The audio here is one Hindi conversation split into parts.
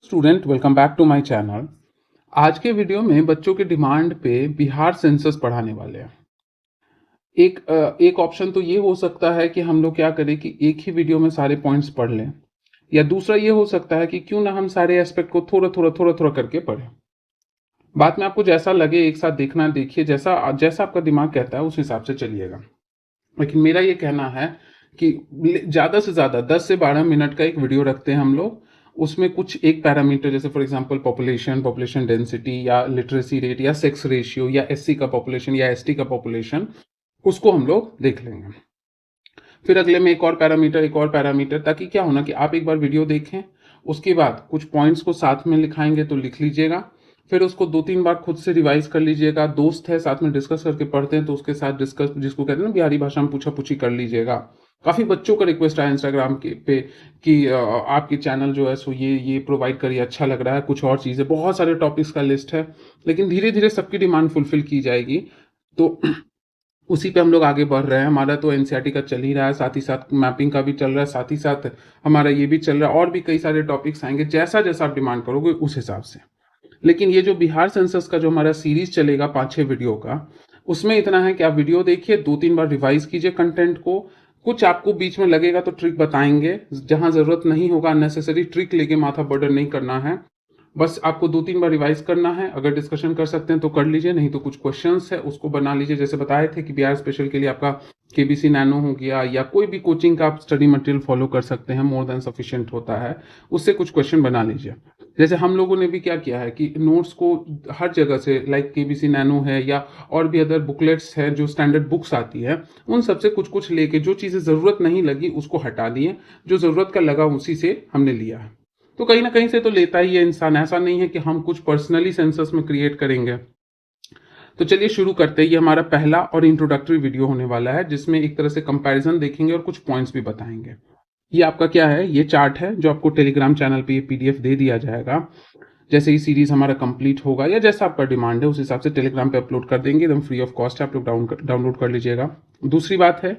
Student welcome back to my channel. आज के वीडियो में बच्चों के डिमांड पे बिहार सेंसस पढ़ाने वाले हैं। एक ऑप्शन तो ये हो सकता है कि हम लोग क्या करें कि एक ही वीडियो में सारे पॉइंट्स पढ़ लें, या दूसरा ये हो सकता है कि क्यों ना हम सारे एस्पेक्ट को थोड़ा थोड़ा करके पढ़ें। बाद में आपको जैसा लगे एक साथ देखना देखिए, जैसा जैसा आपका दिमाग कहता है उस हिसाब से चलिएगा। लेकिन मेरा ये कहना है कि ज़्यादा से ज़्यादा 10 से 12 मिनट का एक वीडियो रखते हैं हम लोग। उसमें कुछ एक पैरामीटर जैसे फॉर एग्जांपल पॉपुलेशन डेंसिटी या लिटरेसी रेट या सेक्स रेशियो या एससी का पॉपुलेशन या एसटी का पॉपुलेशन, उसको हम लोग देख लेंगे। फिर अगले में एक और पैरामीटर, ताकि क्या होना कि आप एक बार वीडियो देखें, उसके बाद कुछ पॉइंट्स को साथ में लिखाएंगे तो लिख लीजिएगा। फिर उसको 2-3 बार खुद से रिवाइज कर लीजिएगा। दोस्त है साथ में डिस्कस करके पढ़ते हैं तो उसके साथ डिस्कस, जिसको कहते हैं ना बिहारी भाषा में, पूछा पूछी कर लीजिएगा। काफ़ी बच्चों का रिक्वेस्ट आया इंस्टाग्राम के पे कि आपके चैनल जो है सो ये प्रोवाइड करिए, अच्छा लग रहा है, कुछ और चीज़ें, बहुत सारे टॉपिक्स का लिस्ट है। लेकिन धीरे धीरे सबकी डिमांड फुलफिल की जाएगी, तो उसी पे हम लोग आगे बढ़ रहे हैं। हमारा तो एनसीईआरटी का चल ही रहा है, साथ ही साथ मैपिंग का भी चल रहा है, साथ ही साथ हमारा ये भी चल रहा है, और भी कई सारे टॉपिक्स आएंगे। जैसा जैसा आप डिमांड करोगे उस हिसाब से। लेकिन ये जो बिहार सेंसस का जो हमारा सीरीज चलेगा 5-6 वीडियो का, उसमें इतना है कि आप वीडियो देखिए, 2-3 बार रिवाइज कीजिए कंटेंट को। कुछ आपको बीच में लगेगा तो ट्रिक बताएंगे, जहां जरूरत नहीं होगा अननेसेसरी ट्रिक लेके माथा बर्डन नहीं करना है। बस आपको 2-3 बार रिवाइज करना है। अगर डिस्कशन कर सकते हैं तो कर लीजिए, नहीं तो कुछ क्वेश्चंस है उसको बना लीजिए। जैसे बताए थे कि बिहार स्पेशल के लिए आपका केबीसी नैनो हो गया, या कोई भी कोचिंग का आप स्टडी मटेरियल फॉलो कर सकते हैं, मोर देन सफिशिएंट होता है। उससे कुछ क्वेश्चन बना लीजिए। जैसे हम लोगों ने भी क्या किया है कि नोट्स को हर जगह से, लाइक केबीसी नैनो है या और भी अदर बुकलेट्स हैं जो स्टैंडर्ड बुक्स आती है, उन सबसे कुछ कुछ लेके जो चीज़ें ज़रूरत नहीं लगी उसको हटा दिए, जो ज़रूरत का लगा उसी से हमने लिया है। तो कहीं ना कहीं से तो लेता ही है इंसान, ऐसा नहीं है कि हम कुछ पर्सनली सेंसस में क्रिएट करेंगे। तो चलिए शुरू करते हैं। ये हमारा पहला और इंट्रोडक्टरी वीडियो होने वाला है, जिसमें एक तरह से कंपैरिजन देखेंगे और कुछ पॉइंट्स भी बताएंगे। ये आपका क्या है, ये चार्ट है जो आपको टेलीग्राम चैनल पे ये पीडीएफ दे दिया जाएगा। जैसे ही सीरीज हमारा कंप्लीट होगा या जैसा आपका डिमांड है उस हिसाब से टेलीग्राम पे अपलोड कर देंगे, एकदम फ्री ऑफ कॉस्ट है, आप लोग डाउनलोड कर लीजिएगा। दूसरी बात है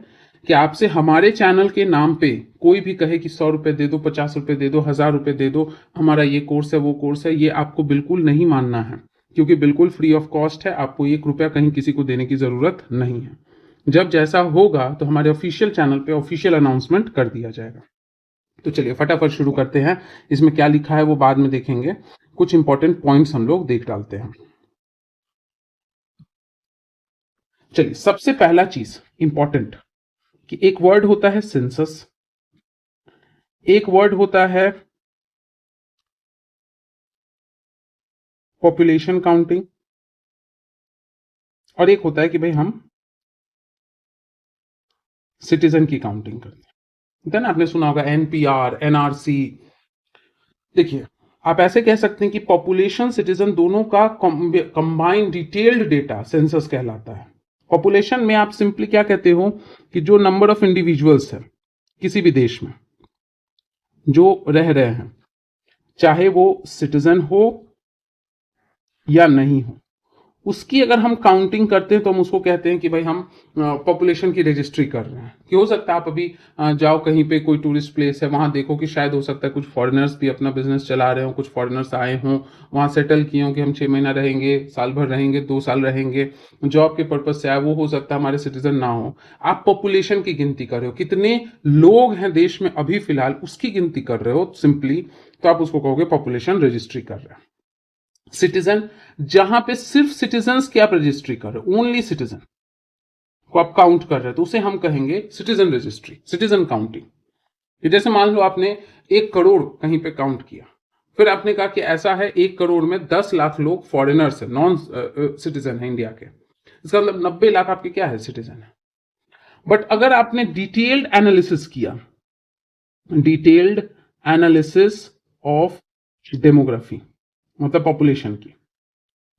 कि आपसे हमारे चैनल के नाम पे कोई भी कहे कि 100 रुपये दे दो, 50 रुपये दे दो, 1000 रुपये दे दो, हमारा ये कोर्स है वो कोर्स है, ये आपको बिल्कुल नहीं मानना है, क्योंकि बिल्कुल फ्री ऑफ कॉस्ट है। आपको 1 रुपया कहीं किसी को देने की जरूरत नहीं है। जब जैसा होगा तो हमारे ऑफिशियल चैनल पे ऑफिशियल अनाउंसमेंट कर दिया जाएगा। तो चलिए फटाफट शुरू करते हैं। इसमें क्या लिखा है वो बाद में देखेंगे, कुछ इंपॉर्टेंट पॉइंट्स हम लोग देख डालते हैं। चलिए, सबसे पहला चीज इंपॉर्टेंट कि एक वर्ड होता है सेंसस, एक वर्ड होता है पॉपुलेशन काउंटिंग, और एक होता है कि भाई हम सिटीजन की काउंटिंग करते हैं ना। आपने सुना होगा एनपीआर, एनआरसी। देखिए, आप ऐसे कह सकते हैं कि पॉपुलेशन सिटीजन दोनों का कंबाइंड डिटेल्ड डेटा सेंसस कहलाता है। पॉपुलेशन में आप सिंपली क्या कहते हो कि जो नंबर ऑफ इंडिविजुअल्स है किसी भी देश में जो रह रहे हैं, चाहे वो सिटीजन हो या नहीं हो, उसकी अगर हम काउंटिंग करते हैं तो हम उसको कहते हैं कि भाई हम पॉपुलेशन की रजिस्ट्री कर रहे हैं। कि हो सकता है आप अभी जाओ कहीं पे, कोई टूरिस्ट प्लेस है, वहां देखो कि शायद हो सकता है कुछ फॉरेनर्स भी अपना बिजनेस चला रहे हो, कुछ फॉरेनर्स आए हों, वहां सेटल किए हों कि हम 6 महीना रहेंगे, साल भर रहेंगे, 2 साल रहेंगे, जॉब के पर्पज से आए, वो हो सकता है हमारे सिटीजन ना हो। आप पॉपुलेशन की गिनती कर रहे हो, कितने लोग हैं देश में अभी फिलहाल, उसकी गिनती कर रहे हो सिंपली, तो आप उसको कहोगे पॉपुलेशन रजिस्ट्री कर रहे हैं। सिटीजन, जहां पे सिर्फ सिटीजन की आप रजिस्ट्री कर रहे हो, ओनली सिटीजन को आप काउंट कर रहे हो, तो उसे हम कहेंगे सिटीजन रजिस्ट्री, सिटीजन काउंटिंग। जैसे मान लो आपने 1 करोड़ कहीं पे काउंट किया, फिर आपने कहा कि ऐसा है 1 करोड़ में 10 लाख लोग फॉरेनर्स है, नॉन सिटीजन है इंडिया के, इसका मतलब 90 लाख आपके क्या है, सिटीजन है। बट अगर आपने डिटेल्ड एनालिसिस किया, डिटेल्ड एनालिसिस ऑफ डेमोग्राफी, मतलब पॉपुलेशन की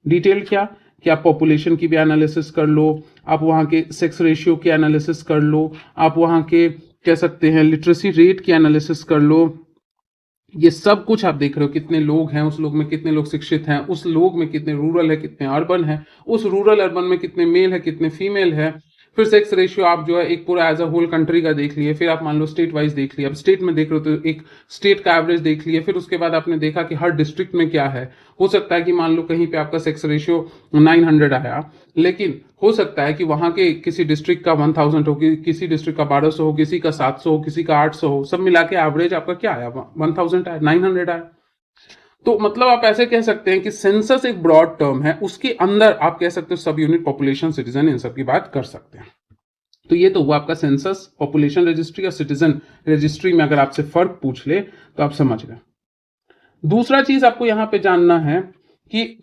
डिटेल, क्या कि आप पॉपुलेशन की भी एनालिसिस कर लो, आप वहां के सेक्स रेशियो की एनालिसिस कर लो, आप वहां के कह सकते हैं लिटरेसी रेट की एनालिसिस कर लो, ये सब कुछ आप देख रहे हो, कितने लोग हैं, उस लोग में कितने लोग शिक्षित हैं, उस लोग में कितने रूरल है, कितने अर्बन है, उस रूरल अर्बन में कितने मेल है, कितने फीमेल है। फिर सेक्स रेशियो आप जो है एक पूरा एज अ होल कंट्री का देख लिए, फिर आप मान लो स्टेट वाइज देख लिए, अब स्टेट में देख रहे हो तो एक स्टेट का एवरेज देख लिए, फिर उसके बाद आपने देखा कि हर डिस्ट्रिक्ट में क्या है। हो सकता है कि मान लो कहीं पे आपका सेक्स रेशियो 900 आया, लेकिन हो सकता है कि वहां के किसी डिस्ट्रिक्ट का 1000 हो, किसी डिस्ट्रिक्ट का 1200 हो, किसी का 700 हो, किसी का 800 हो, सब मिला के एवरेज आपका क्या आया, 1000 आया, 900 आया। तो मतलब आप ऐसे कह सकते हैं कि सेंसस एक ब्रॉड टर्म है, उसके अंदर आप कह सकते हो सब यूनिट, पॉपुलेशन, सिटीजन, इन सब की बात कर सकते हैं। तो ये तो हुआ आपका सेंसस, पॉपुलेशन रजिस्ट्री और सिटीजन रजिस्ट्री में अगर आपसे फर्क पूछ ले तो आप समझ गए। दूसरा चीज आपको यहां पे जानना है कि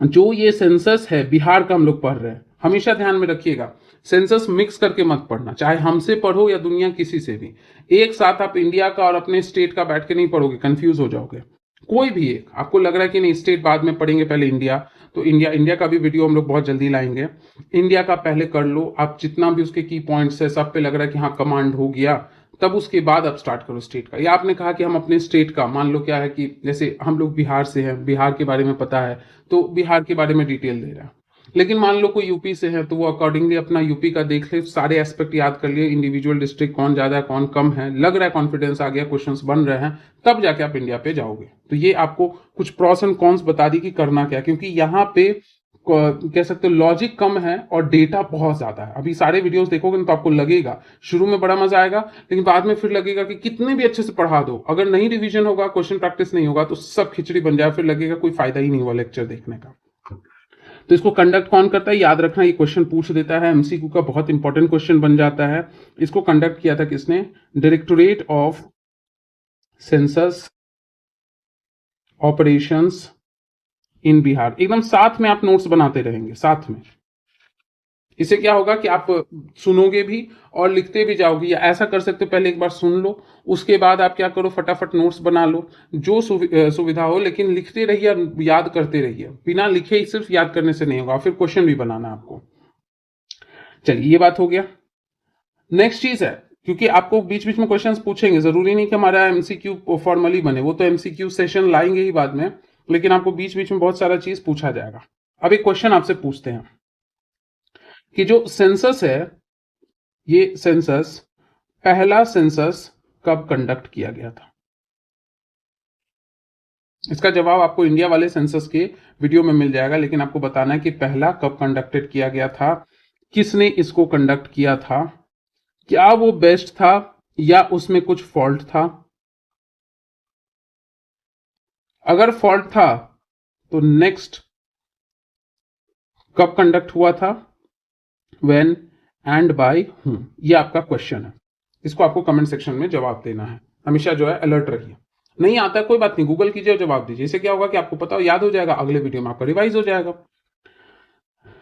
जो ये सेंसस है बिहार का हम लोग पढ़ रहे हैं, हमेशा ध्यान में रखिएगा, सेंसस मिक्स करके मत पढ़ना, चाहे हमसे पढ़ो या दुनिया किसी से भी। एक साथ आप इंडिया का और अपने स्टेट का बैठ के नहीं पढ़ोगे, कंफ्यूज हो जाओगे। कोई भी एक आपको लग रहा है कि नहीं स्टेट बाद में पढ़ेंगे, पहले इंडिया, तो इंडिया का भी वीडियो हम लोग बहुत जल्दी लाएंगे। इंडिया का पहले कर लो आप, जितना भी उसके की पॉइंट्स है सब पे लग रहा है कि हाँ कमांड हो गया, तब उसके बाद आप स्टार्ट करो स्टेट का। या आपने कहा कि हम अपने स्टेट का, मान लो क्या है कि जैसे हम लोग बिहार से हैं, बिहार के बारे में पता है, तो बिहार के बारे में डिटेल दे रहा है। लेकिन मान लो कोई यूपी से है तो वो अकॉर्डिंगली अपना यूपी का देख ले, सारे एस्पेक्ट याद कर लिए, इंडिविजुअल डिस्ट्रिक्ट कौन ज्यादा है कौन कम है, लग रहा है कॉन्फिडेंस आ गया, क्वेश्चंस बन रहे हैं, तब जाके आप इंडिया पे जाओगे। तो ये आपको कुछ प्रॉस एंड कॉन्स बता दी कि करना क्या, क्योंकि यहाँ पे कह सकते हो लॉजिक कम है और डेटा बहुत ज्यादा है। अभी सारे वीडियोस देखोगे तो आपको लगेगा शुरू में बड़ा मजा आएगा, लेकिन बाद में फिर लगेगा कि कितने भी अच्छे से पढ़ा दो, अगर नहीं रिवीजन होगा, क्वेश्चन प्रैक्टिस नहीं होगा, तो सब खिचड़ी बन जाए, फिर लगेगा कोई फायदा ही नहीं हुआ लेक्चर देखने का। तो इसको कंडक्ट कौन करता है, याद रखना, ये क्वेश्चन पूछ देता है, एमसीक्यू का बहुत इंपॉर्टेंट क्वेश्चन बन जाता है। इसको कंडक्ट किया था किसने, directorate of census operations in Bihar. एकदम साथ में आप नोट्स बनाते रहेंगे साथ में। इससे क्या होगा कि आप सुनोगे भी और लिखते भी जाओगे, या ऐसा कर सकते हो पहले एक बार सुन लो, उसके बाद आप क्या करो फटाफट नोट्स बना लो, जो सुविधा हो, लेकिन लिखते रहिए और याद करते रहिए। बिना लिखे ही सिर्फ याद करने से नहीं होगा, फिर क्वेश्चन भी बनाना आपको। चलिए ये बात हो गया। नेक्स्ट चीज है, क्योंकि आपको बीच बीच में क्वेश्चंस पूछेंगे, जरूरी नहीं कि हमारा एमसीक्यू फॉर्मली बने, वो तो एमसीक्यू सेशन लाएंगे ही बाद में, लेकिन आपको बीच बीच में बहुत सारा चीज पूछा जाएगा। अब एक क्वेश्चन आपसे पूछते हैं कि जो सेंसस है, ये सेंसस, पहला सेंसस कब कंडक्ट किया गया था। इसका जवाब आपको इंडिया वाले सेंसस के वीडियो में मिल जाएगा, लेकिन आपको बताना है कि पहला कब कंडक्टेड किया गया था, किसने इसको कंडक्ट किया था, क्या वो बेस्ट था या उसमें कुछ फॉल्ट था। अगर फॉल्ट था तो नेक्स्ट कब कंडक्ट हुआ था, व्हेन एंड बाय हूं, ये आपका क्वेश्चन है। इसको आपको कमेंट सेक्शन में जवाब देना है। हमेशा जो है अलर्ट रहिए, नहीं आता कोई बात नहीं, गूगल कीजिए और जवाब दीजिए। इससे क्या होगा कि आपको पता हो, याद हो जाएगा, अगले वीडियो में आपका रिवाइज हो जाएगा।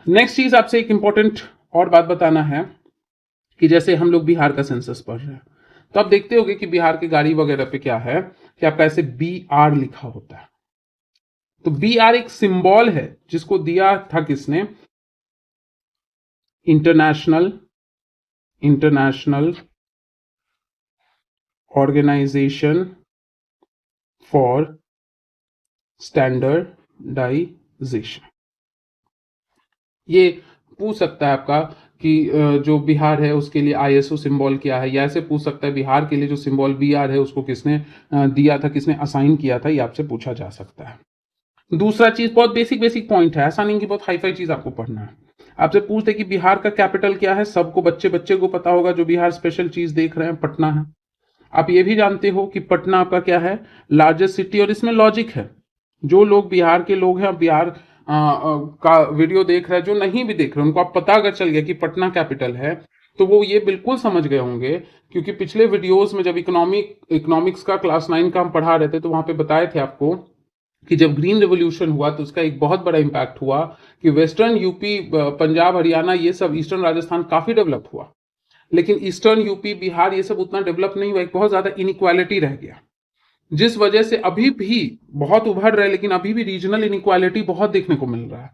नेक्स्ट चीज आपसे एक इंपॉर्टेंट और बात बताना है कि जैसे हम लोग बिहार का सेंसस पढ़ रहे हैं, तो आप देखते होंगे कि बिहार की गाड़ी वगैरह पे क्या है कि आपका ऐसे BR लिखा होता है। तो BR एक सिंबल है जिसको दिया था किसने, इंटरनेशनल ऑर्गेनाइजेशन फॉर स्टैंडर्डाइजेशन। ये पूछ सकता है आपका कि जो बिहार है उसके लिए ISO सिंबल क्या है, या ऐसे पूछ सकता है बिहार के लिए जो सिंबल BR है उसको किसने दिया था, किसने असाइन किया था, ये आपसे पूछा जा सकता है। दूसरा चीज बहुत बेसिक बेसिक पॉइंट है, ऐसा नहीं कि बहुत हाई फाई चीज आपको पढ़ना है। आपसे पूछते कि बिहार का कैपिटल क्या है, सबको बच्चे बच्चे को पता होगा, जो बिहार स्पेशल चीज देख रहे हैं, पटना है। आप ये भी जानते हो कि पटना आपका क्या है, लार्जेस्ट सिटी। और इसमें लॉजिक है, जो लोग बिहार के लोग हैं, बिहार का वीडियो देख रहे हैं, जो नहीं भी देख रहे हैं, उनको आप पता अगर चल गया कि पटना कैपिटल है, तो वो ये बिल्कुल समझ गए होंगे, क्योंकि पिछले वीडियोस में जब इकोनॉमिक्स का क्लास 9 का हम पढ़ा रहे थे, तो वहां पे बताए थे आपको कि जब ग्रीन रेवोल्यूशन हुआ तो उसका एक बहुत बड़ा इंपैक्ट हुआ कि वेस्टर्न यूपी, पंजाब, हरियाणा, ये सब, ईस्टर्न राजस्थान काफी डेवलप हुआ, लेकिन ईस्टर्न यूपी, बिहार, ये सब उतना डेवलप नहीं हुआ, एक बहुत ज्यादा इनइक्वालिटी रह गया, जिस वजह से अभी भी बहुत उभर रहे, लेकिन अभी भी रीजनल इनइक्वालिटी बहुत देखने को मिल रहा है।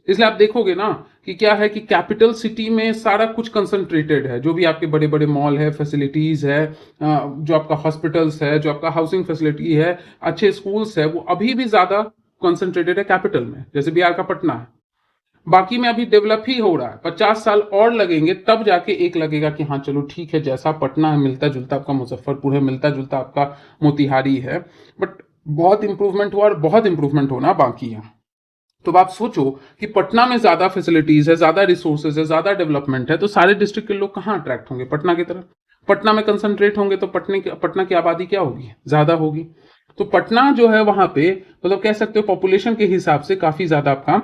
इसलिए आप देखोगे ना कि क्या है कि कैपिटल सिटी में सारा कुछ कंसंट्रेटेड है, जो भी आपके बड़े बड़े मॉल है, फैसिलिटीज है, जो आपका हॉस्पिटल्स है, जो आपका हाउसिंग फैसिलिटी है, अच्छे स्कूल्स है, वो अभी भी ज्यादा कंसंट्रेटेड है कैपिटल में, जैसे बिहार का पटना है। बाकी में अभी डेवलप ही हो रहा है, 50 साल और लगेंगे तब जाके एक लगेगा कि हाँ चलो ठीक है, जैसा पटना है मिलता जुलता आपका मुजफ्फरपुर है, मिलता जुलता आपका मोतिहारी है, बट बहुत इंप्रूवमेंट हुआ और बहुत इंप्रूवमेंट होना बाकी है। तो अब आप सोचो कि पटना में ज्यादा फैसिलिटीज है, ज्यादा रिसोर्सेज है, ज्यादा डेवलपमेंट है, तो सारे डिस्ट्रिक्ट के लोग कहाँ अट्रैक्ट होंगे? पटना की तरफ। पटना में कंसंट्रेट होंगे तो पटना की आबादी क्या होगी? ज्यादा होगी। तो पटना जो है वहां पे मतलब कह सकते हो पॉपुलेशन के हिसाब से काफी ज्यादा आपका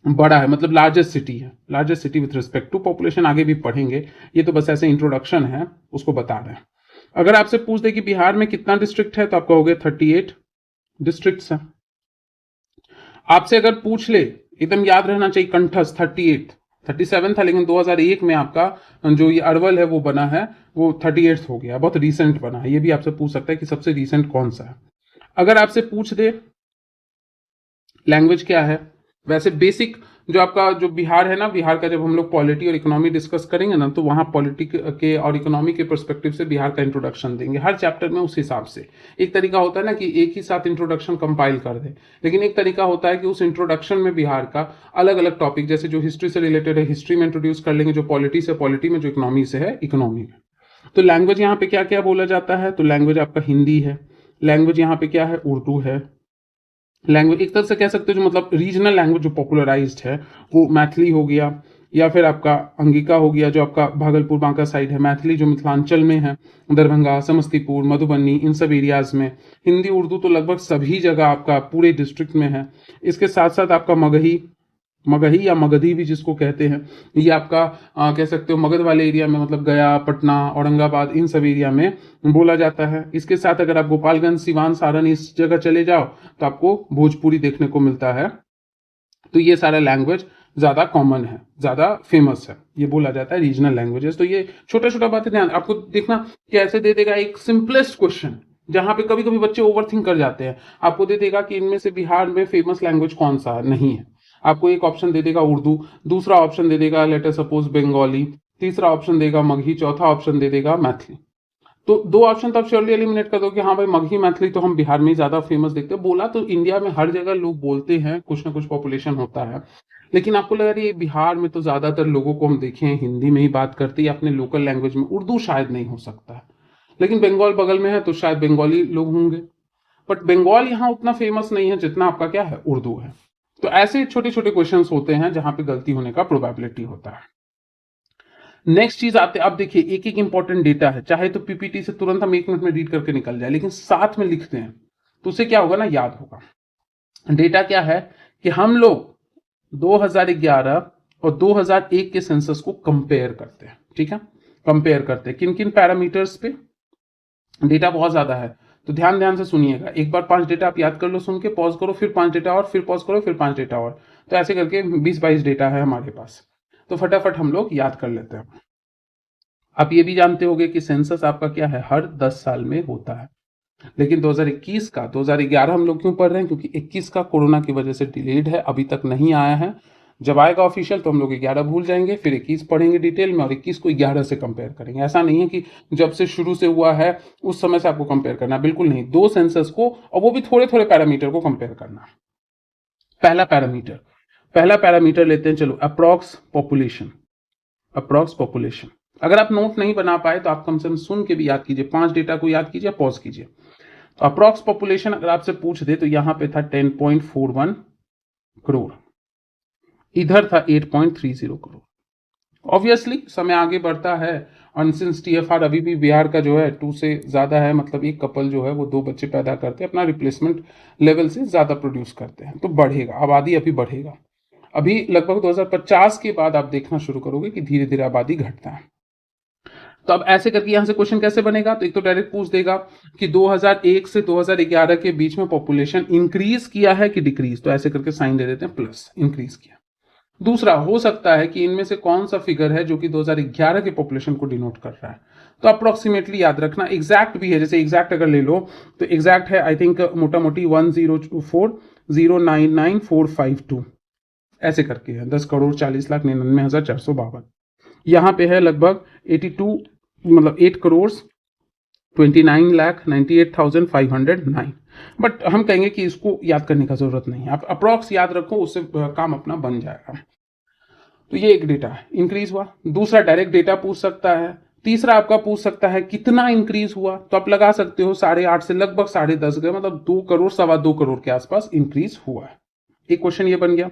बड़ा है, मतलब लार्जेस्ट सिटी है, largest city with respect to population. आगे भी पढ़ेंगे, ये तो बस ऐसे इंट्रोडक्शन है, उसको बता रहे हैं। अगर आपसे पूछ दे कि बिहार में कितना डिस्ट्रिक्ट है तो आपका हो गया 38 डिस्ट्रिक्ट्स है। आपसे अगर पूछ ले, एकदम याद रहना चाहिए कंठस्थ, 38, 37 था लेकिन 2001 में आपका जो ये अरवल है वो बना है, वो 38 हो गया, बहुत रिसेंट बना है। ये भी आपसे पूछ सकता है कि सबसे रिसेंट कौन सा है। अगर आपसे पूछ दे लैंग्वेज क्या है, वैसे बेसिक जो आपका जो बिहार है ना, बिहार का जब हम लोग पॉलिटी और इकोनॉमी डिस्कस करेंगे ना, तो वहाँ पॉलिटी के और इकोनॉमी के पर्सपेक्टिव से बिहार का इंट्रोडक्शन देंगे हर चैप्टर में उस हिसाब से। एक तरीका होता है ना कि एक ही साथ इंट्रोडक्शन कंपाइल कर दे, लेकिन एक तरीका होता है कि उस इंट्रोडक्शन में बिहार का अलग अलग टॉपिक, जैसे जो हिस्ट्री से रिलेटेड है हिस्ट्री में इंट्रोड्यूस कर लेंगे, जो पॉलिटी से पॉलिटी में, जो इकोनॉमी से है इकोनॉमी में। तो लैंग्वेज यहाँ पे क्या क्या बोला जाता है? तो लैंग्वेज आपका हिंदी है, लैंग्वेज यहाँ पे क्या है? उर्दू है। लैंग्वेज एक तरह से कह सकते हो जो मतलब रीजनल लैंग्वेज जो पॉपुलराइज्ड है वो मैथिली हो गया, या फिर आपका अंगिका हो गया जो आपका भागलपुर बांका साइड है, मैथिली जो मिथिलांचल में है, दरभंगा, समस्तीपुर, मधुबनी, इन सब एरियाज में। हिंदी उर्दू तो लगभग सभी जगह आपका पूरे डिस्ट्रिक्ट में है। इसके साथ साथ आपका मगही, मगही या मगधी भी जिसको कहते हैं, ये आपका कह सकते हो मगध वाले एरिया में, मतलब गया, पटना, औरंगाबाद, इन सब एरिया में बोला जाता है। इसके साथ अगर आप गोपालगंज, सिवान, सारण इस जगह चले जाओ तो आपको भोजपुरी देखने को मिलता है। तो ये सारा लैंग्वेज ज्यादा कॉमन है, ज्यादा फेमस है, ये बोला जाता है रीजनल लैंग्वेजेस। तो ये छोटा छोटा बातें ध्यान आपको देखना कि ऐसे दे देगा एक सिंपलेस्ट क्वेश्चन, जहां पे कभी कभी बच्चे ओवरथिंक कर जाते हैं। आपको दे देगा कि इनमें से बिहार में फेमस लैंग्वेज कौन सा है, नहीं है। आपको एक ऑप्शन दे देगा उर्दू, दूसरा ऑप्शन दे देगा लेटर सपोज बंगाली, तीसरा ऑप्शन देगा मगही, चौथा ऑप्शन दे देगा मैथिली। तो दो ऑप्शन तो आप श्योरली एलिमिनेट कर दो कि हाँ भाई मगही मैथिली तो हम बिहार में ही ज्यादा फेमस देखते हैं। बोला तो इंडिया में हर जगह लोग बोलते हैं, कुछ ना कुछ पॉपुलेशन होता है, लेकिन आपको लगा रही है बिहार में तो ज्यादातर लोगों को हम देखे हैं हिंदी में ही बात करते हैं, अपने लोकल लैंग्वेज में। उर्दू शायद नहीं हो सकता है, लेकिन बंगाल बगल में है तो शायद बंगाली लोग होंगे, बट बंगाल यहाँ उतना फेमस नहीं है जितना आपका क्या है, उर्दू है। तो ऐसे छोटे छोटे क्वेश्चंस होते हैं जहां पे गलती होने का प्रोबेबिलिटी होता है। नेक्स्ट चीज आते, अब देखिए एक एक इंपॉर्टेंट डेटा है, चाहे तो पीपीटी से तुरंत हम 1 मिनट में रीड करके निकल जाए, लेकिन साथ में लिखते हैं तो उससे क्या होगा ना, याद होगा। डेटा क्या है कि हम लोग 2011 और 2001 के सेंसस को कंपेयर करते हैं, ठीक है। कंपेयर करते हैं किन किन पैरामीटर्स पे? डेटा बहुत ज्यादा है तो ध्यान ध्यान से सुनिएगा। एक बार 5 डेटा आप याद कर लो, सुन के पॉज करो, फिर 5 डेटा और, फिर पॉज करो, फिर 5 डेटा और। तो ऐसे करके 20-22 डेटा है हमारे पास, तो फटाफट हम लोग याद कर लेते हैं। आप ये भी जानते होंगे कि सेंसस आपका क्या है, हर 10 साल में होता है। लेकिन 2021 का, 2011 हम लोग क्यों पढ़ रहे हैं? क्योंकि 21 का कोरोना की वजह से डिलेड है, अभी तक नहीं आया है। जब आएगा ऑफिशियल तो हम लोग 11 भूल जाएंगे, फिर 21 पढ़ेंगे डिटेल में, और 21 को 11 से कंपेयर करेंगे। ऐसा नहीं है कि जब से शुरू से हुआ है उस समय से आपको कंपेयर करना, बिल्कुल नहीं। दो सेंसस को, और वो भी थोड़े थोड़े पैरामीटर को कंपेयर करना। पहला पैरामीटर लेते हैं, चलो, अप्रॉक्स पॉपुलेशन। अप्रॉक्स पॉपुलेशन अगर आप नोट नहीं बना पाए तो आप कम से कम सुन के भी याद कीजिए, 5 डेटा को याद कीजिए, पॉज कीजिए। तो अप्रॉक्स पॉपुलेशन अगर आपसे पूछ दे तो यहां पे था 10.41 करोड़, इधर था 8.30 करोड़। ऑब्वियसली समय आगे बढ़ता है, और सिंस टीएफआर अभी भी बिहार का जो है 2 से ज्यादा है, मतलब एक कपल जो है वो 2 बच्चे पैदा करते हैं, अपना रिप्लेसमेंट लेवल से ज्यादा प्रोड्यूस करते हैं, तो बढ़ेगा, आबादी अभी बढ़ेगा। अभी लगभग 2050 के बाद आप देखना शुरू करोगे कि धीरे धीरे आबादी घटता है। तो अब ऐसे करके यहां से क्वेश्चन कैसे बनेगा? तो एक तो डायरेक्ट पूछ देगा कि 2001 से 2011 के बीच में पॉपुलेशन इंक्रीज किया है कि डिक्रीज, तो ऐसे करके साइन दे देते हैं प्लस, इंक्रीज किया। दूसरा हो सकता है कि इनमें से कौन सा फिगर है जो कि 2011 के पॉपुलेशन को डिनोट कर रहा है। तो अप्रोक्सीमेटली याद रखना, एग्जैक्ट भी है, जैसे एग्जैक्ट अगर ले लो तो एग्जैक्ट है आई थिंक मोटा मोटी 1024099452, ऐसे करके है 10,40,99,452। यहाँ पे है लगभग 82, मतलब 8,29,98,509। बट हम कहेंगे कि इसको याद करने का जरूरत नहीं है, आप अप्रॉक्स याद रखो, उससे काम अपना बन जाएगा। तो ये एक डेटा इंक्रीज हुआ। दूसरा डायरेक्ट डेटा पूछ सकता है। तीसरा आपका पूछ सकता है कितना इंक्रीज हुआ, तो आप लगा सकते हो 8.5 से लगभग 10.5 गए, मतलब 2 करोड़ 2.25 करोड़ के आसपास इंक्रीज हुआ है। एक क्वेश्चन ये बन गया।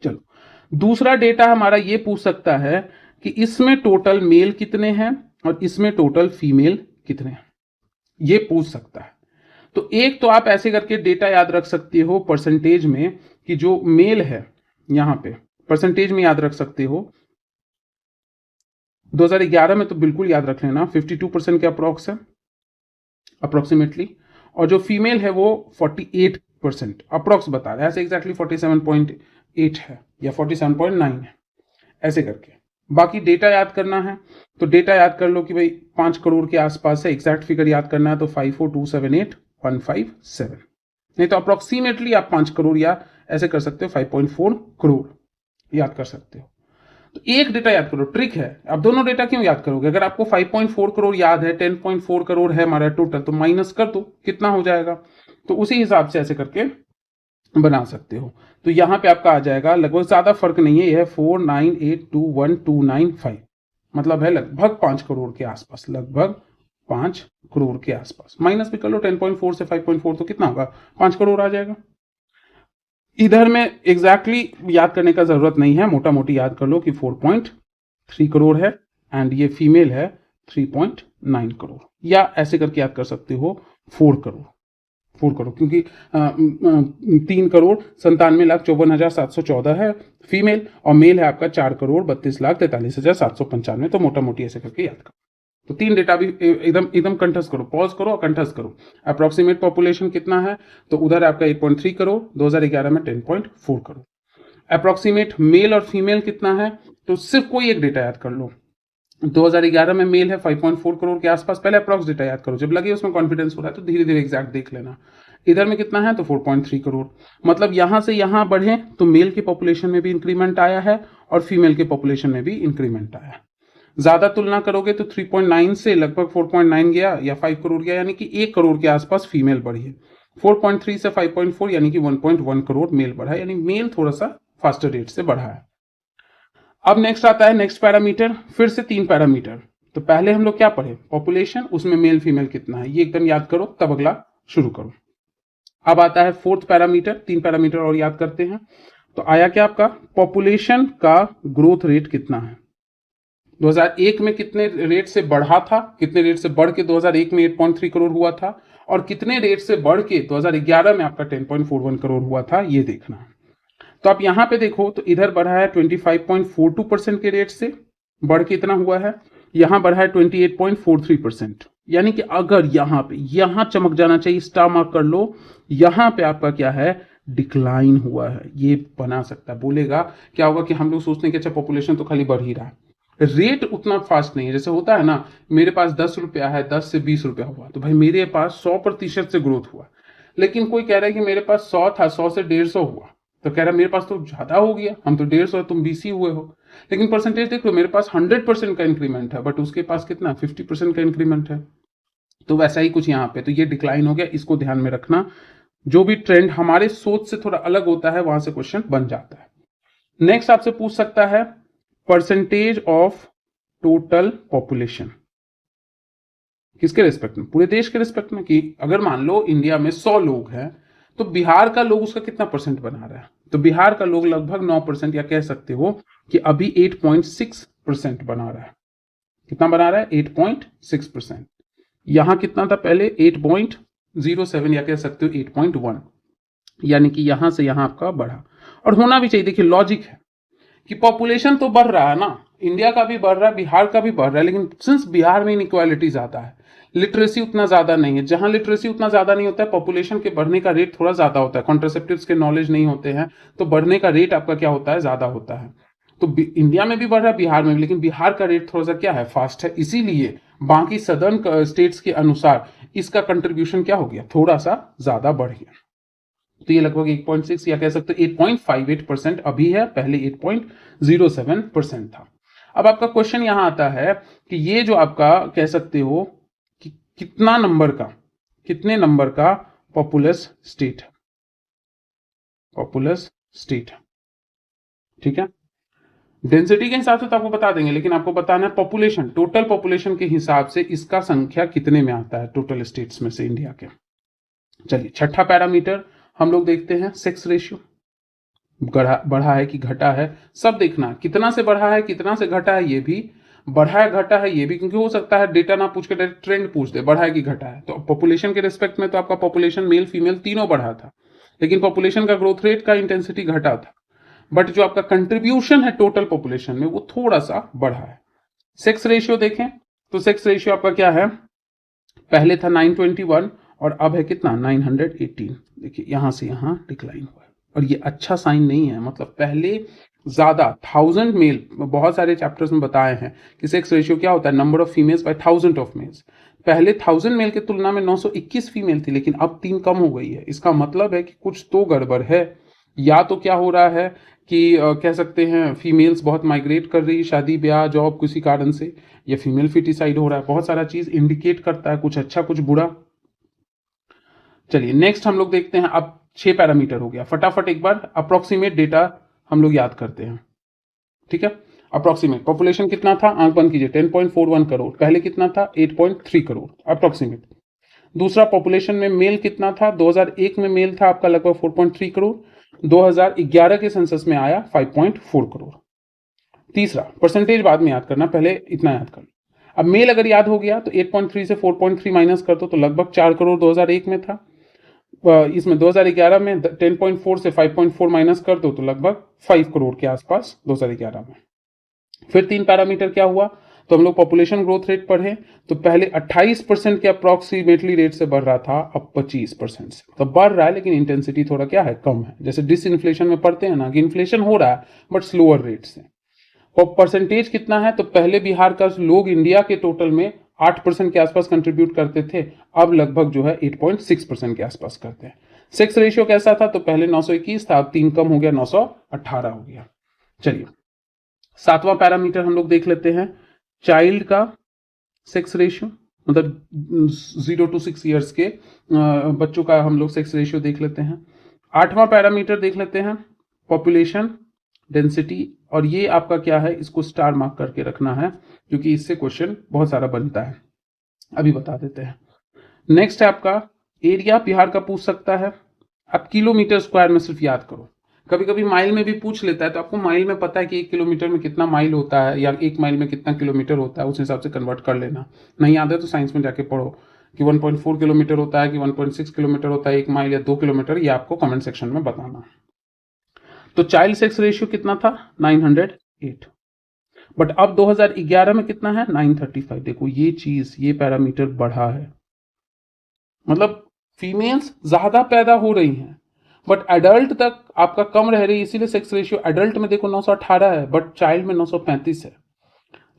चलो दूसरा डेटा हमारा ये पूछ सकता है कि इसमें टोटल मेल कितने हैं और इसमें टोटल फीमेल कितने हैं, ये पूछ सकता है। तो एक तो आप ऐसे करके डेटा याद रख सकते हो परसेंटेज में, कि जो मेल है यहां पे परसेंटेज में याद रख सकते हो। 2011 में तो बिल्कुल याद रख लेना, 52% के अप्रॉक्स है अप्रोक्सीमेटली, और जो फीमेल है वो 48% अप्रॉक्स बता रहा है, ऐसे एग्जैक्टली 47.8 है या 47.9 है, ऐसे करके। बाकी डेटा याद करना है तो डेटा याद कर लो कि भाई 5 करोड़ के आसपास है। एग्जैक्ट फिगर याद करना है तो 54278,157, नहीं तो अप्रोक्सीमेटली आप 5 करोड़ या ऐसे कर सकते हो 5.4 करोड़ याद कर सकते हो। तो एक डेटा याद करो, ट्रिक है। अब दोनों डेटा क्यों याद करोगे? अगर आपको 5.4 करोड़ याद है, 10.4 करोड़ है हमारा टोटल, तो माइनस कर दो कितना हो जाएगा, तो उसी हिसाब से ऐसे करके बना सकते हो। तो यहां पे आपका आ जाएगा, लगभग ज्यादा फर्क नहीं है, यह 49821,295, मतलब है लगभग 5 करोड़ के आसपास, लगभग 5 करोड़ के आसपास। माइनस भी कर लो 10.4 से 5.4 तो कितना होगा, 5 करोड़ आ जाएगा। इधर में एग्जैक्टली याद करने का जरूरत नहीं है, मोटा मोटी याद कर लो कि 4.3 करोड़ है एंड ये फीमेल है 3.9 करोड़, या ऐसे करके याद कर सकते हो 4 करोड़, 4 करोड़, क्योंकि 3,97,54,714 है फीमेल और मेल है आपका 4,32,43,795, तो मोटा मोटी ऐसे करके याद करो। तो 3 डेटा भी एकदम एकदम कंठस्थ करो, पॉज करो और कंठस्थ करो। अप्रोक्सीमेट पॉपुलेशन कितना है, तो उधर आपका 8.3 करोड़, 2011 में 10.4 करोड़। अप्रोक्सीमेट मेल और फीमेल कितना है, तो सिर्फ कोई एक डेटा याद कर लो। 2011 में मेल है 5.4 करोड़ के आसपास, पहले अप्रॉक्स डेटा याद करो, जब लगे उसमें कॉन्फिडेंस हो रहा है तो धीरे धीरे एग्जैक्ट देख लेना। इधर में कितना है, तो 4.3 करोड़, मतलब यहां से यहां बढ़े तो मेल के पॉपुलेशन में भी इंक्रीमेंट आया है और फीमेल के पॉपुलेशन में भी इंक्रीमेंट आया है। ज्यादा तुलना करोगे तो 3.9 से लगभग 4.9 गया या 5 करोड़ गया, यानी कि 1 करोड़ के आसपास फीमेल बढ़ी है। 4.3 से 5.4 यानी कि 1.1 करोड़ मेल बढ़ा है, यानी मेल थोड़ा सा फास्टर रेट से बढ़ा है। अब नेक्स्ट आता है नेक्स्ट पैरामीटर, फिर से 3 पैरामीटर। तो पहले हम लोग क्या पढ़े, पॉपुलेशन, उसमें मेल फीमेल कितना है, ये एकदम याद करो, तब अगला शुरू करो। अब आता है 4th पैरामीटर, 3 पैरामीटर और याद करते हैं। तो आया क्या आपका, पॉपुलेशन का ग्रोथ रेट कितना है, 2001 में कितने रेट से बढ़ा था, कितने रेट से बढ़ के 2001 में 8.3 करोड़ हुआ था, और कितने रेट से बढ़ के 2011 में आपका 10.41 करोड़ हुआ था, ये देखना। तो आप यहां पे देखो तो इधर बढ़ा है 25.42% के रेट से, बढ़ के इतना हुआ है, यहां बढ़ा है 28.43%, यानी कि अगर यहां चमक जाना चाहिए, स्टार मार्क कर लो, यहां पे आपका क्या है, डिक्लाइन हुआ है। ये बना सकता है, बोलेगा क्या होगा कि हम लोग सोचते हैं कि अच्छा पॉपुलेशन तो खाली बढ़ ही रहा है, रेट उतना फास्ट नहीं है। जैसे होता है ना, मेरे पास 10 रुपया है, 10 से 20 रुपया हुआ, तो भाई मेरे पास 100% से ग्रोथ हुआ। लेकिन कोई कह रहा है कि मेरे पास 100 था, 100 से 150 हुआ, तो कह रहा मेरे पास तो ज्यादा हो गया, हम तो 150 है, तुम 20 ही हुए हो। लेकिन परसेंटेज देख लो, मेरे पास 100% का इंक्रीमेंट है, बट उसके पास कितना 50% का इंक्रीमेंट है। तो वैसा ही कुछ यहाँ पे, तो ये डिक्लाइन हो गया, इसको ध्यान में रखना। जो भी ट्रेंड हमारे सोच से थोड़ा अलग होता है, वहां से क्वेश्चन बन जाता है। नेक्स्ट आपसे पूछ सकता है परसेंटेज ऑफ टोटल पॉपुलेशन, किसके रिस्पेक्ट में, पूरे देश के रिस्पेक्ट में। कि अगर मान लो इंडिया में 100 लोग हैं, तो बिहार का लोग उसका कितना परसेंट बना रहा है, तो बिहार का लोग लगभग 9%, या कह सकते हो कि अभी 8.6% बना रहा है। कितना बना रहा है, 8.6%। यहां कितना था पहले, 8.07, या कह सकते हो 8.1, यानी कि यहां से यहां आपका बढ़ा। और होना भी चाहिए, देखिए लॉजिक है कि पॉपुलेशन तो बढ़ रहा है ना, इंडिया का भी बढ़ रहा है, बिहार का भी बढ़ रहा है, लेकिन सिंस बिहार में इनइक्वालिटी ज्यादा है, लिटरेसी उतना ज्यादा नहीं है, जहां लिटरेसी उतना ज्यादा नहीं होता है, पॉपुलेशन के बढ़ने का रेट थोड़ा ज्यादा होता है, कॉन्ट्रासेप्टिव्स के नॉलेज नहीं होते हैं, तो बढ़ने का रेट आपका क्या होता है, ज्यादा होता है। तो इंडिया में भी बढ़ रहा है, बिहार में भी, लेकिन बिहार का रेट थोड़ा सा क्या है, फास्ट है, इसीलिए बाकी सदर्न स्टेट्स के अनुसार इसका कंट्रीब्यूशन क्या हो गया, थोड़ा सा ज्यादा बढ़ गया। तो ये लगभग 8.6 या कह सकते हो 8.58% अभी है, पहले 8.07% था। अब आपका क्वेश्चन यहां आता है कि ये जो आपका कह सकते हो कि कितना नंबर का, कितने नंबर का पॉपुलस स्टेट है, पॉपुलस स्टेट है, ठीक है। डेंसिटी के हिसाब से तो आपको बता देंगे, लेकिन आपको बताना है पॉपुलेशन, टोटल पॉपुलेशन के हिसाब से इसका संख्या कितने में आता है टोटल स्टेट्स में से इंडिया के। चलिए छठा पैरामीटर हम लोग देखते हैं, सेक्स रेशियो। बढ़ा है कि घटा है, सब देखना है, कितना से बढ़ा है कितना से घटा है, ये भी बढ़ा है घटा है ये भी, क्योंकि हो सकता है डेटा ना पूछ के डायरेक्ट ट्रेंड पूछ दे, बढ़ा है कि घटा है। तो पॉपुलेशन के रिस्पेक्ट में तो आपका पॉपुलेशन मेल फीमेल तीनों बढ़ा था, लेकिन पॉपुलेशन का ग्रोथ रेट का इंटेंसिटी घटा था, बट जो आपका कंट्रीब्यूशन है टोटल पॉपुलेशन में वो थोड़ा सा बढ़ा है। सेक्स रेशियो देखें तो सेक्स रेशियो आपका क्या है, पहले था 921 और अब है कितना 918। देखिए यहां से यहां डिक्लाइन हुआ है, और ये अच्छा साइन नहीं है। मतलब पहले ज्यादा 1000 मेल, बहुत सारे चैप्टर्स में बताए हैं कि सेक्स रेशियो क्या होता है, number of females by 1000 of males. पहले 1000 मेल की तुलना में 921 फीमेल थी, लेकिन अब 3 कम हो गई है। इसका मतलब है कि कुछ तो गड़बड़ है, या तो क्या हो रहा है कि कह सकते हैं फीमेल्स बहुत माइग्रेट कर रही है, शादी ब्याह जॉब किसी कारण से, या फीमेल फिटिसाइड हो रहा है, बहुत सारा चीज इंडिकेट करता है, कुछ अच्छा कुछ बुरा। चलिए नेक्स्ट हम लोग देखते हैं, अब 6 पैरामीटर हो गया, फटाफट एक बार अप्रोक्सीमेट डेटा हम लोग याद करते हैं, ठीक है। अप्रोक्सीमेट पॉपुलेशन कितना था, आंख बंद कीजिए, 10.41 करोड़, पहले कितना था 8.3 करोड़ अप्रोक्सीमेट। दूसरा पॉपुलेशन में मेल कितना था, 2001 में मेल था आपका लगभग 4.3 करोड़, 2011 के सेंसस में आया 5.4 करोड़। तीसरा परसेंटेज बाद में याद करना, पहले इतना याद कर लो। अब मेल अगर याद हो गया तो 8.3 से 4.3 माइनस कर दो तो लगभग 4 करोड़ 2001 में था। इसमें 2011 में 10.4 से 5.4 माइनस कर दो तो लगभग 5 करोड़ के आसपास 2011 में। फिर 3 पैरामीटर क्या हुआ, तो हम लोग पॉपुलेशन ग्रोथ रेट पढ़े, तो पहले 28% के अप्रोक्सीमेटली रेट से बढ़ रहा था, अब 25% से, तो बढ़ रहा है लेकिन इंटेंसिटी थोड़ा क्या है, कम है। जैसे डिसइन्फ्लेशन में पढ़ते हैं ना कि इन्फ्लेशन हो रहा है बट स्लोअर रेट से। और परसेंटेज कितना है, तो पहले बिहार का लोग इंडिया के टोटल में 8% के आसपास कंट्रीब्यूट करते थे, अब लगभग जो है 8.6% के आसपास करते हैं। सेक्स रेशियो कैसा था, तो पहले 921 था, अब 3 कम हो गया, 918 हो गया। चलिए 7वां पैरामीटर हम लोग देख लेते हैं, चाइल्ड का सेक्स रेशियो, मतलब 0 to 6 ईयर्स के बच्चों का हम लोग सेक्स रेशियो देख लेते हैं। 8वां पैरामीटर देख लेते हैं, पॉपुलेशन डेंसिटी, और ये आपका क्या है, इसको स्टार मार्क करके रखना है क्योंकि इससे क्वेश्चन बहुत सारा बनता है, अभी बता देते हैं। नेक्स्ट है आपका एरिया, बिहार का पूछ सकता है, आप किलोमीटर स्क्वायर में सिर्फ याद करो, कभी कभी माइल में भी पूछ लेता है, तो आपको माइल में पता है कि 1 किलोमीटर में कितना माइल होता है या 1 माइल में कितना किलोमीटर होता है, उस हिसाब से कन्वर्ट कर लेना। नहीं याद है तो साइंस में जाके पढ़ो कि 1.4 किलोमीटर होता है कि 1.6 किलोमीटर होता है 1 माइल या 2 किलोमीटर, ये आपको कमेंट सेक्शन में बताना। तो चाइल्ड सेक्स रेशियो कितना था 908, बट अब 2011 में कितना है 935। देखो ये चीज, ये पैरामीटर बढ़ा है, मतलब फीमेल्स ज्यादा पैदा हो रही हैं बट एडल्ट तक आपका कम रह रही है, इसीलिए सेक्स रेशियो एडल्ट में देखो 918 है बट चाइल्ड में 935 है।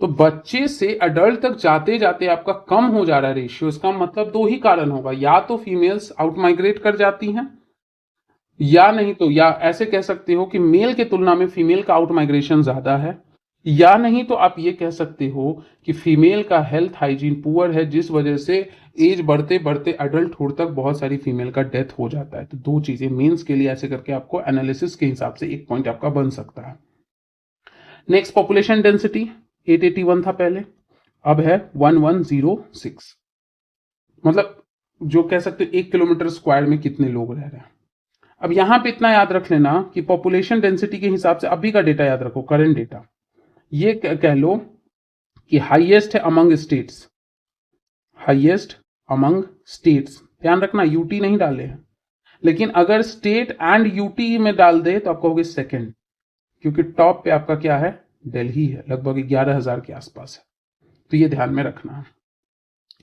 तो बच्चे से एडल्ट तक जाते जाते आपका कम हो जा रहा है रेशियो। इसका मतलब 2 ही कारण होगा, या तो फीमेल्स आउट माइग्रेट कर जाती हैं, या नहीं तो, या ऐसे कह सकते हो कि मेल के तुलना में फीमेल का आउट माइग्रेशन ज्यादा है, या नहीं तो आप ये कह सकते हो कि फीमेल का हेल्थ हाइजीन पुअर है, जिस वजह से एज बढ़ते बढ़ते एडल्टहुड तक बहुत सारी फीमेल का डेथ हो जाता है। तो 2 चीजें मेंस के लिए ऐसे करके आपको एनालिसिस के हिसाब से 1 पॉइंट आपका बन सकता है। नेक्स्ट पॉपुलेशन डेंसिटी 881 था पहले, अब है 1106, मतलब जो कह सकते हो 1 किलोमीटर स्क्वायर में कितने लोग रह रहे हैं। अब यहां पे इतना याद रख लेना कि पॉपुलेशन डेंसिटी के हिसाब से अभी का डेटा याद रखो, करंट डेटा, ये कह लो कि हाईएस्ट है among states, highest among states, ध्यान रखना यूटी नहीं डाले हैं, लेकिन अगर स्टेट एंड यूटी में डाल दे तो आप कहोगे सेकंड, क्योंकि टॉप पे आपका क्या है दिल्ली है, लगभग 11,000 के आसपास है, तो ये ध्यान में रखना।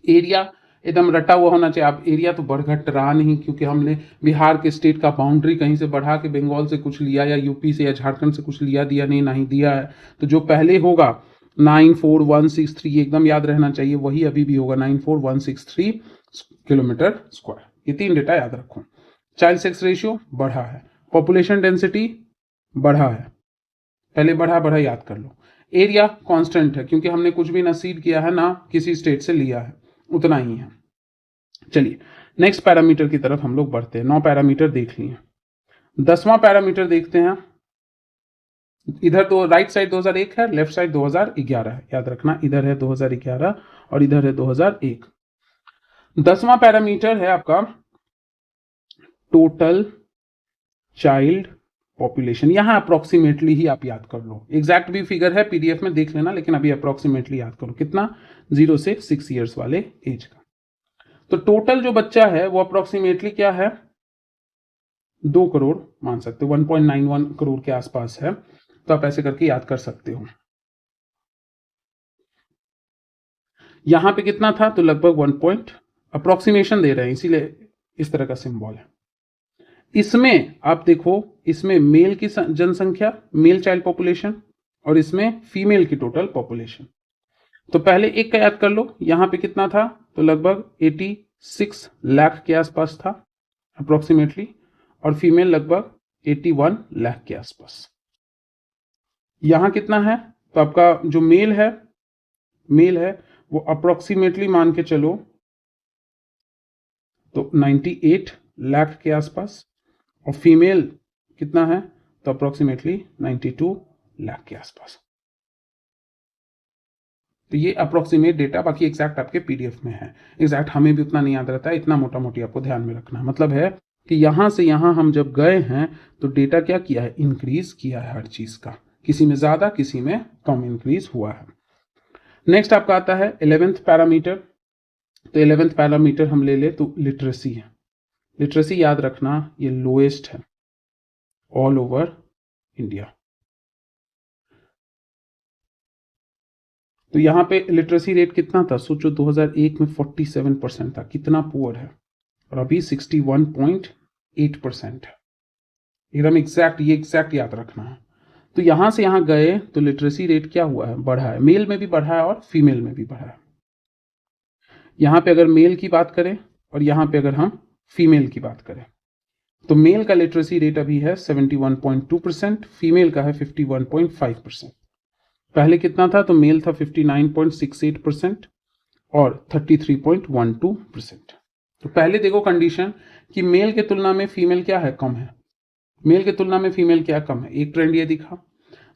एरिया एकदम रटा हुआ होना चाहिए, आप एरिया तो बढ़ घट रहा नहीं, क्योंकि हमने बिहार के स्टेट का बाउंड्री कहीं से बढ़ा के बंगाल से कुछ लिया या यूपी से या झारखंड से कुछ लिया दिया नहीं दिया है, तो जो पहले होगा 94163 एकदम याद रहना चाहिए, वही अभी भी होगा 94163 किलोमीटर स्क्वायर। ये 3 डेटा याद रखो। चाइल्ड सेक्स रेशियो बढ़ा है, पॉपुलेशन डेंसिटी बढ़ा है, पहले बढ़ा याद कर लो, एरिया कांस्टेंट है क्योंकि हमने कुछ भी ना सीड किया है ना किसी स्टेट से लिया है, उतना ही है। चलिए नेक्स्ट पैरामीटर की तरफ हम लोग बढ़ते हैं। 9 पैरामीटर देख लिए, 10वां पैरामीटर देखते हैं। इधर तो राइट साइड 2001 है, लेफ्ट साइड 2011 है, याद रखना इधर है 2011 और इधर है 2001। 10वां पैरामीटर है आपका टोटल चाइल्ड पॉपुलेशन। यहां अप्रोक्सीमेटली ही आप याद कर लो, एग्जैक्ट भी फिगर है पीडीएफ में देख लेना, लेकिन अभी अप्रोक्सीमेटली याद करो कितना, 0 से 6 ईयर्स वाले एज का। तो टोटल जो बच्चा है वो अप्रोक्सीमेटली क्या है, 2 करोड़ मान सकते हो, 1.91 करोड़ के आसपास है। तो आप ऐसे करके याद कर सकते हो। यहां पे कितना था, तो लगभग 1 अप्रोक्सीमेशन दे रहे हैं, इसीलिए इस तरह का सिंबल है। इसमें आप देखो, इसमें मेल की जनसंख्या, मेल चाइल्ड पॉपुलेशन, और इसमें फीमेल की टोटल पॉपुलेशन। तो पहले एक का याद कर लो, यहां पे कितना था, तो लगभग 86 लाख के आसपास था अप्रोक्सीमेटली, और फीमेल लगभग 81 लाख के आसपास। यहां कितना है, तो आपका जो मेल है वो अप्रोक्सीमेटली मान के चलो तो 98 लाख के आसपास, और फीमेल कितना है, तो अप्रोक्सीमेटली 92 लाख के आसपास। तो ये अप्रोक्सीमेट डेटा, बाकी एग्जैक्ट आपके पीडीएफ में है। एग्जैक्ट हमें भी उतना नहीं याद रहता है, इतना मोटा मोटी आपको ध्यान में रखना। मतलब है कि यहां से यहां हम जब गए हैं तो डेटा क्या किया है, इंक्रीज किया है हर चीज का, किसी में ज्यादा किसी में कम इंक्रीज हुआ है। नेक्स्ट आपका आता है 11th पैरामीटर। तो 11th पैरामीटर हम ले ले तो लिटरेसी है। लिटरेसी याद रखना ये लोएस्ट है ऑल ओवर इंडिया। तो यहां पे लिटरेसी रेट कितना था, सोचो 2001 में 47% था, कितना पुअर है, और अभी 61.8% है। एकदम एग्जैक्ट, ये एग्जैक्ट याद रखना है। तो यहां से यहां गए तो लिटरेसी रेट क्या हुआ है, बढ़ा है, मेल में भी बढ़ा है और फीमेल में भी बढ़ा है। यहां पे अगर मेल की बात करें और यहां पे अगर हम फीमेल की बात करें, तो मेल का लिटरेसी रेट अभी है 71.2%, फीमेल का है 51.5%। पहले कितना था, तो मेल था 59.68% और 33.12%। तो पहले देखो कंडीशन कि मेल के तुलना में फीमेल क्या है, कम है। मेल के तुलना में फीमेल क्या कम है, एक ट्रेंड ये दिखा।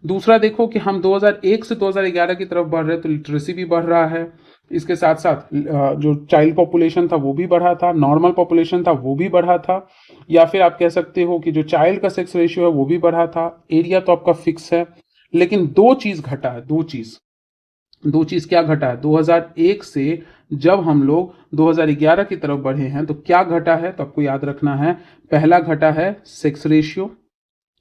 दूसरा देखो कि हम 2001 से 2011 की तरफ बढ़ रहे हैं, तो लिटरेसी भी बढ़ रहा है। इसके साथ साथ जो चाइल्ड पॉपुलेशन था वो भी बढ़ा था, नॉर्मल पॉपुलेशन था वो भी बढ़ा था, या फिर आप कह सकते हो कि जो चाइल्ड का सेक्स रेशियो है वो भी बढ़ा था। एरिया तो आपका फिक्स है, लेकिन दो चीज घटा है, दो चीज क्या घटा है, 2001 से जब हम लोग 2011 की तरफ बढ़े हैं तो क्या घटा है, तो आपको याद रखना है, पहला घटा है सेक्स रेशियो,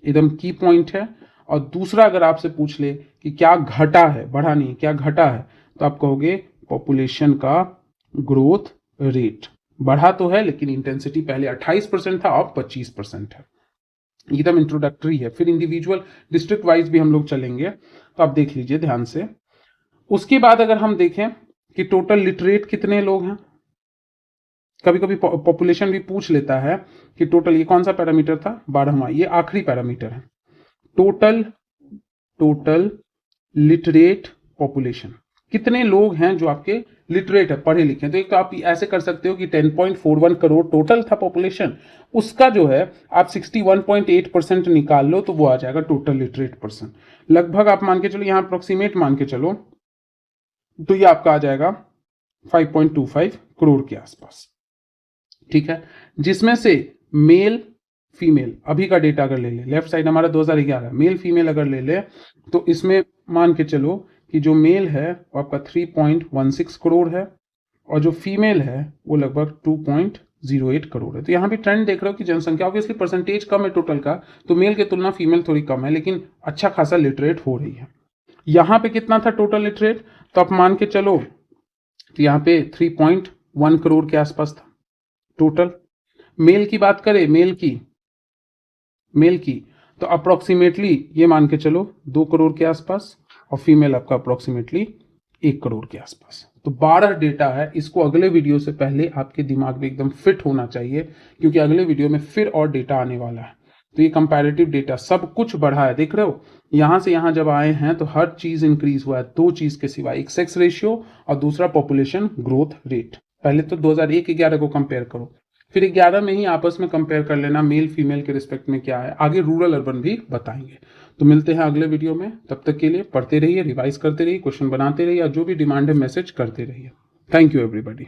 एकदम की पॉइंट है। और दूसरा अगर आपसे पूछ ले कि क्या घटा है, बढ़ा नहीं, क्या घटा है, तो आप कहोगे पॉपुलेशन का ग्रोथ रेट बढ़ा तो है, लेकिन इंटेंसिटी पहले 28% था, अब 25% है। एकदम इंट्रोडक्टरी है, फिर इंडिविजुअल डिस्ट्रिक्ट वाइज भी हम लोग चलेंगे, तो आप देख लीजिए ध्यान से। उसके बाद अगर हम देखें कि टोटल लिटरेट कितने लोग हैं, कभी कभी पॉपुलेशन भी पूछ लेता है कि टोटल, ये कौन सा पैरामीटर था, 12वां, ये आखिरी पैरामीटर है, टोटल लिटरेट पॉपुलेशन, कितने लोग हैं जो आपके लिटरेट है, पढ़े लिखे। तो एक तो आप ऐसे कर सकते हो कि 10.41 करोड़ टोटल था पॉपुलेशन, उसका जो है आप 61.8% निकाल लो तो वो आ जाएगा टोटल लिटरेट पर्सन। लगभग आप मान के चलो, यहां अप्रोक्सीमेट मान के चलो, तो ये आपका आ जाएगा 5.25 करोड़ के आसपास। ठीक है, जिसमें से मेल फीमेल अभी का डेटा अगर ले ले, लेफ्ट साइड हमारा 2011, मेल फीमेल अगर ले ले तो इसमें मान के चलो कि जो मेल है वो आपका 3.16 करोड़ है, और जो फीमेल है वो लगभग 2.08 करोड़ है। तो यहां भी ट्रेंड देख रहे हो कि जनसंख्या ऑब्वियसली परसेंटेज कम है टोटल का, तो मेल की तुलना फीमेल थोड़ी कम है, लेकिन अच्छा खासा लिटरेट हो रही है। यहां पे कितना था टोटल लिटरेट, तो आप मान के चलो तो यहां पे 3.1 करोड़ के आसपास था टोटल। मेल की बात करें, मेल की तो अप्रोक्सीमेटली ये मान के चलो 2 करोड़ के आसपास, और फीमेल आपका अप्रोक्सीमेटली 1 करोड़ के आसपास। तो 12 डेटा है, इसको अगले वीडियो से पहले आपके दिमाग में एकदम फिट होना चाहिए, क्योंकि अगले वीडियो में फिर और डेटा आने वाला है। तो ये कंपैरेटिव डेटा सब कुछ बढ़ा है, देख रहे हो, यहां से यहां जब आए हैं तो हर चीज इंक्रीज हुआ है, दो चीज के सिवा, एक सेक्स रेशियो और दूसरा पॉपुलेशन ग्रोथ रेट। पहले तो 2001-11 को कंपेयर करो, फिर 11 में ही आपस में कंपेयर कर लेना मेल फीमेल के रिस्पेक्ट में क्या है, आगे रूरल अर्बन भी बताएंगे। तो मिलते हैं अगले वीडियो में, तब तक के लिए पढ़ते रहिए, रिवाइज करते रहिए, क्वेश्चन बनाते रहिए, जो भी डिमांड है मैसेज करते रहिए। Thank you everybody.